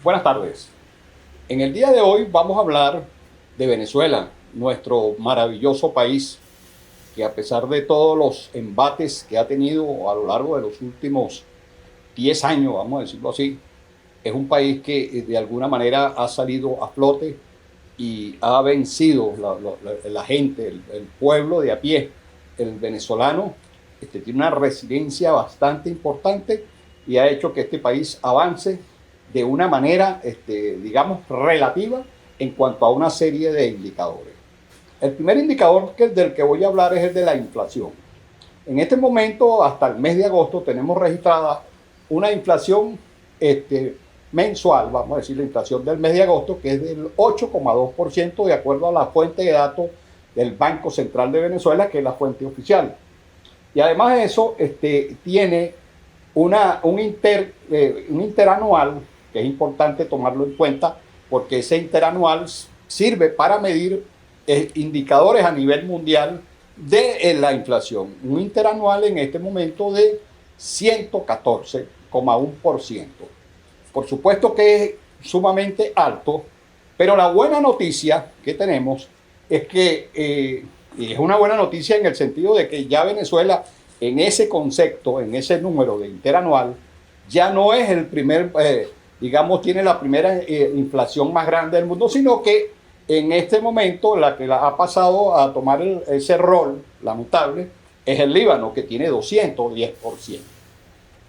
Buenas tardes. En el día de hoy vamos a hablar de Venezuela, nuestro maravilloso país, que a pesar de todos los embates que ha tenido a lo largo de los últimos 10 años, vamos a decirlo así, es un país que de alguna manera ha salido a flote y ha vencido la gente, el pueblo de a pie, el venezolano, tiene una resiliencia bastante importante y ha hecho que este país avance de una manera, digamos, relativa en cuanto a una serie de indicadores. El primer indicador del que voy a hablar es el de la inflación. En este momento, hasta el mes de agosto, tenemos registrada una inflación mensual, vamos a decir la inflación del mes de agosto, que es del 8,2% de acuerdo a la fuente de datos del Banco Central de Venezuela, que es la fuente oficial. Y además de eso, tiene un interanual, que es importante tomarlo en cuenta, porque ese interanual sirve para medir indicadores a nivel mundial de la inflación. Un interanual en este momento de 114,1%. Por supuesto que es sumamente alto, pero la buena noticia que tenemos es que, y es una buena noticia en el sentido de que ya Venezuela en ese concepto, en ese número de interanual, ya no es el primer, digamos, tiene la primera inflación más grande del mundo, sino que en este momento la que ha pasado a tomar ese rol lamentable es el Líbano, que tiene 210%.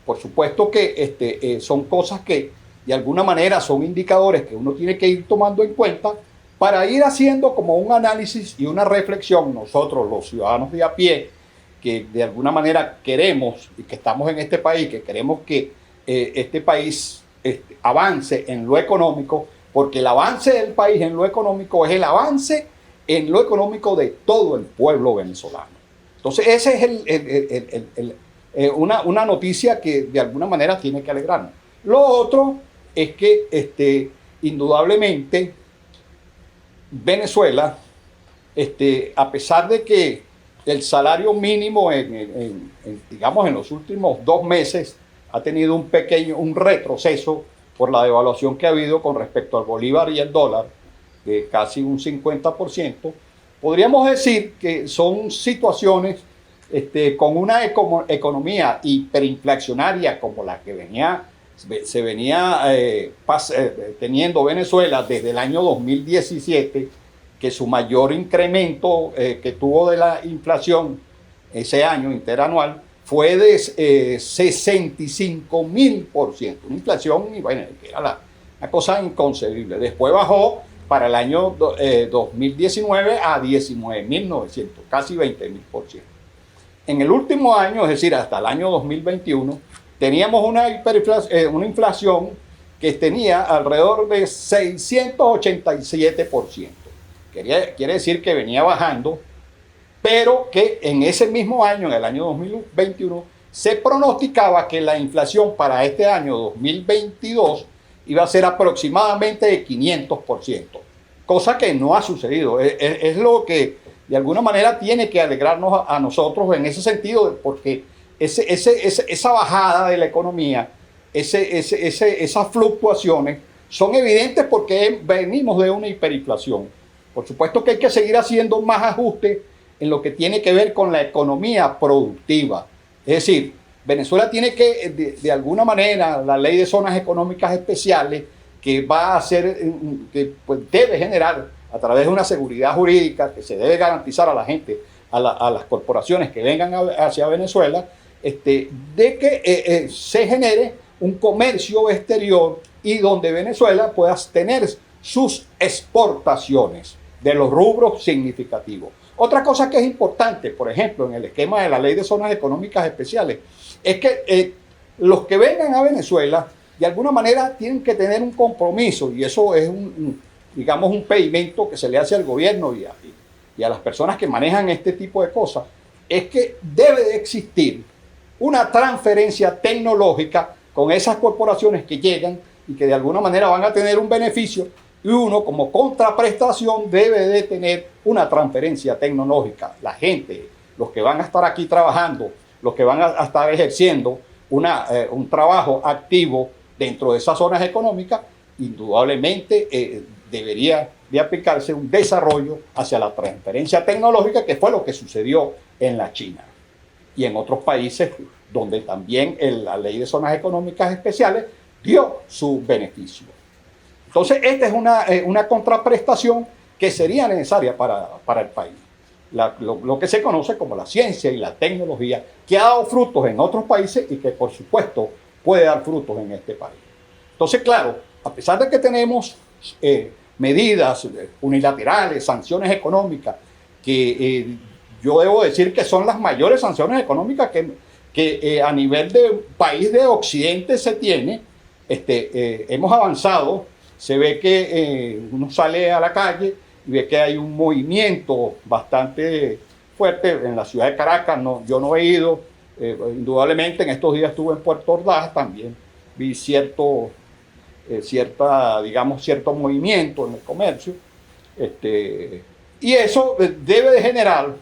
Por supuesto que son cosas que de alguna manera son indicadores que uno tiene que ir tomando en cuenta para ir haciendo como un análisis y una reflexión nosotros, los ciudadanos de a pie, que de alguna manera queremos y que estamos en este país, que queremos que este país avance en lo económico, porque el avance del país en lo económico es el avance en lo económico de todo el pueblo venezolano. Entonces, ese es una noticia que de alguna manera tiene que alegrarnos. Lo otro es que indudablemente Venezuela, a pesar de que el salario mínimo digamos, en los últimos 2 meses ha tenido un retroceso por la devaluación que ha habido con respecto al bolívar y el dólar, de casi un 50%, podríamos decir que son situaciones con una economía hiperinflacionaria como la que se venía teniendo Venezuela desde el año 2017, que su mayor incremento que tuvo de la inflación ese año interanual fue de 65.000%, una inflación, y bueno, que era una cosa inconcebible. Después bajó para el año 2019 a 19.900, casi 20.000%. En el último año, es decir, hasta el año 2021, teníamos una inflación que tenía alrededor de 687%. Quiere decir que venía bajando, pero que en ese mismo año, en el año 2021, se pronosticaba que la inflación para este año 2022 iba a ser aproximadamente de 500%, cosa que no ha sucedido. Es lo que de alguna manera tiene que alegrarnos a nosotros en ese sentido, porque esa bajada de la economía, esas fluctuaciones son evidentes porque venimos de una hiperinflación. Por supuesto que hay que seguir haciendo más ajustes en lo que tiene que ver con la economía productiva. Es decir, Venezuela tiene que, de alguna manera, la ley de zonas económicas especiales, que va a hacer, que pues, debe generar a través de una seguridad jurídica que se debe garantizar a la gente, a las corporaciones que vengan hacia Venezuela, de que se genere un comercio exterior y donde Venezuela pueda tener sus exportaciones de los rubros significativos. Otra cosa que es importante, por ejemplo, en el esquema de la ley de zonas económicas especiales, es que los que vengan a Venezuela, de alguna manera, tienen que tener un compromiso, y eso es digamos, un pedimento que se le hace al gobierno y a las personas que manejan este tipo de cosas, es que debe de existir una transferencia tecnológica con esas corporaciones que llegan y que de alguna manera van a tener un beneficio, y uno como contraprestación debe de tener una transferencia tecnológica. La gente, los que van a estar aquí trabajando, los que van a estar ejerciendo un trabajo activo dentro de esas zonas económicas, indudablemente debería de aplicarse un desarrollo hacia la transferencia tecnológica, que fue lo que sucedió en la China y en otros países donde también la ley de zonas económicas especiales dio su beneficio. Entonces, esta es una contraprestación que sería necesaria para el país. Lo que se conoce como la ciencia y la tecnología, que ha dado frutos en otros países y que, por supuesto, puede dar frutos en este país. Entonces, claro, a pesar de que tenemos medidas unilaterales, sanciones económicas, que yo debo decir que son las mayores sanciones económicas que a nivel de país de Occidente se tiene, hemos avanzado. Se ve que uno sale a la calle y ve que hay un movimiento bastante fuerte en la ciudad de Caracas. Yo no he ido, indudablemente en estos días estuve en Puerto Ordaz, también vi cierto movimiento en el comercio, y eso debe de generar,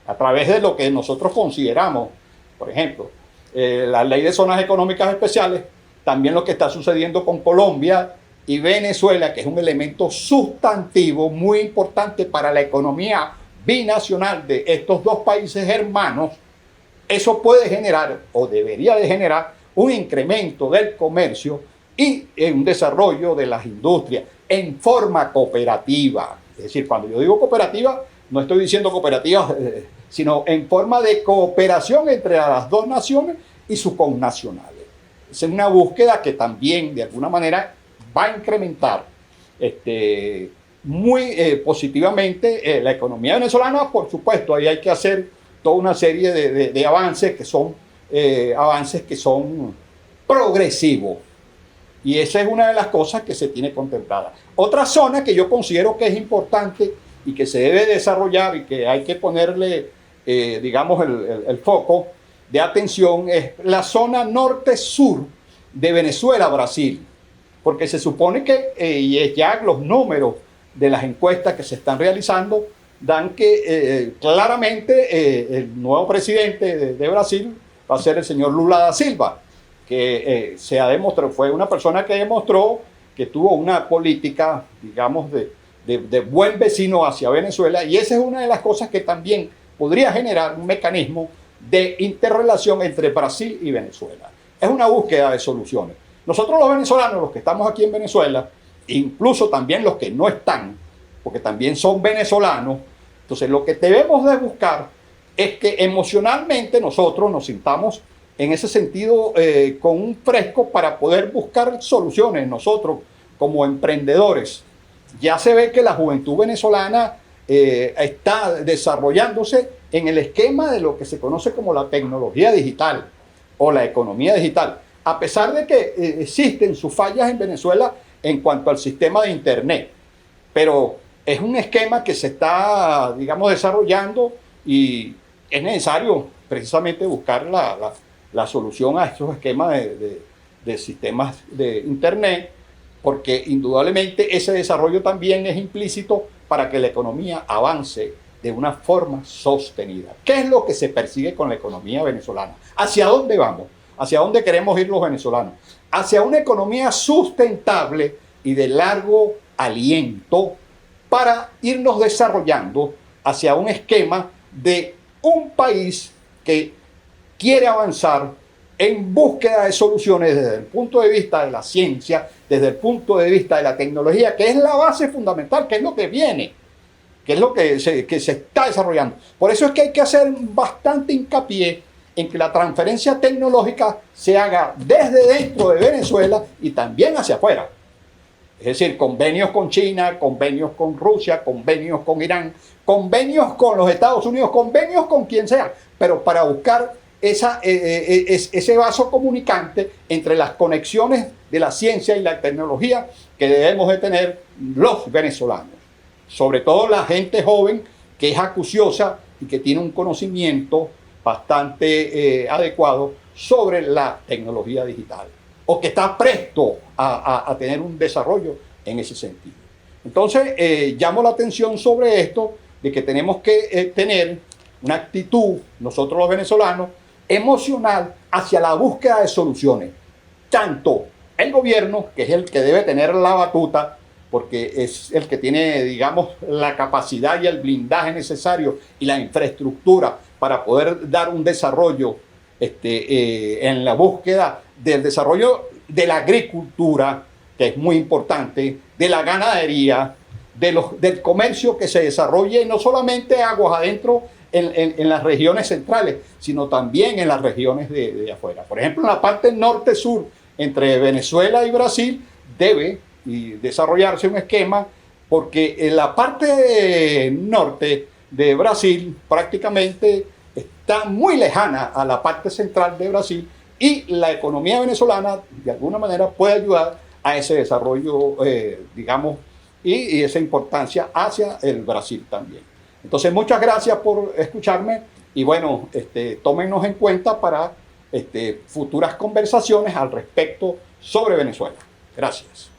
a través de lo que nosotros consideramos, por ejemplo, la ley de zonas económicas especiales, también lo que está sucediendo con Colombia y Venezuela, que es un elemento sustantivo muy importante para la economía binacional de estos dos países hermanos. Eso puede generar, o debería de generar, un incremento del comercio y un desarrollo de las industrias en forma cooperativa. Es decir, cuando yo digo cooperativa, no estoy diciendo cooperativa, sino en forma de cooperación entre las dos naciones y sus connacionales. Es una búsqueda que también, de alguna manera, va a incrementar muy positivamente la economía venezolana. Por supuesto, ahí hay que hacer toda una serie de avances que son progresivos. Y esa es una de las cosas que se tiene contemplada. Otra zona que yo considero que es importante y que se debe desarrollar y que hay que ponerle, el foco de atención, es la zona norte-sur de Venezuela-Brasil. Porque se supone que, y ya los números de las encuestas que se están realizando, dan que claramente el nuevo presidente de Brasil va a ser el señor Lula da Silva, que se ha demostrado, fue una persona que demostró que tuvo una política, digamos, de buen vecino hacia Venezuela, y esa es una de las cosas que también podría generar un mecanismo de interrelación entre Brasil y Venezuela. Es una búsqueda de soluciones. Nosotros los venezolanos, los que estamos aquí en Venezuela, incluso también los que no están, porque también son venezolanos, entonces lo que debemos de buscar es que emocionalmente nosotros nos sintamos en ese sentido con un fresco para poder buscar soluciones nosotros como emprendedores. Ya se ve que la juventud venezolana está desarrollándose en el esquema de lo que se conoce como la tecnología digital o la economía digital, a pesar de que existen sus fallas en Venezuela en cuanto al sistema de Internet. Pero es un esquema que se está, digamos, desarrollando, y es necesario precisamente buscar la solución a estos esquemas de sistemas de Internet, porque indudablemente ese desarrollo también es implícito para que la economía avance de una forma sostenida. ¿Qué es lo que se persigue con la economía venezolana? ¿Hacia dónde vamos? ¿Hacia dónde queremos ir los venezolanos? Hacia una economía sustentable y de largo aliento, para irnos desarrollando hacia un esquema de un país que quiere avanzar en búsqueda de soluciones desde el punto de vista de la ciencia, desde el punto de vista de la tecnología, que es la base fundamental, que es lo que viene, que es lo que se está desarrollando. Por eso es que hay que hacer bastante hincapié en que la transferencia tecnológica se haga desde dentro de Venezuela y también hacia afuera. Es decir, convenios con China, convenios con Rusia, convenios con Irán, convenios con los Estados Unidos, convenios con quien sea, pero para buscar ese vaso comunicante entre las conexiones de la ciencia y la tecnología que debemos de tener los venezolanos. Sobre todo la gente joven que es acuciosa y que tiene un conocimiento bastante adecuado sobre la tecnología digital, o que está presto a tener un desarrollo en ese sentido. Entonces, llamo la atención sobre esto, de que tenemos que tener una actitud, nosotros los venezolanos, emocional hacia la búsqueda de soluciones, tanto el gobierno, que es el que debe tener la batuta, porque es el que tiene, digamos, la capacidad y el blindaje necesario y la infraestructura para poder dar un desarrollo en la búsqueda del desarrollo de la agricultura, que es muy importante, de la ganadería, del comercio que se desarrolle no solamente aguas adentro en las regiones centrales, sino también en las regiones de afuera. Por ejemplo, en la parte norte-sur, entre Venezuela y Brasil, debe desarrollarse un esquema, porque en la parte norte de Brasil prácticamente está muy lejana a la parte central de Brasil, y la economía venezolana de alguna manera puede ayudar a ese desarrollo, digamos, y esa importancia hacia el Brasil también. Entonces, muchas gracias por escucharme y bueno, tómenos en cuenta para futuras conversaciones al respecto sobre Venezuela. Gracias.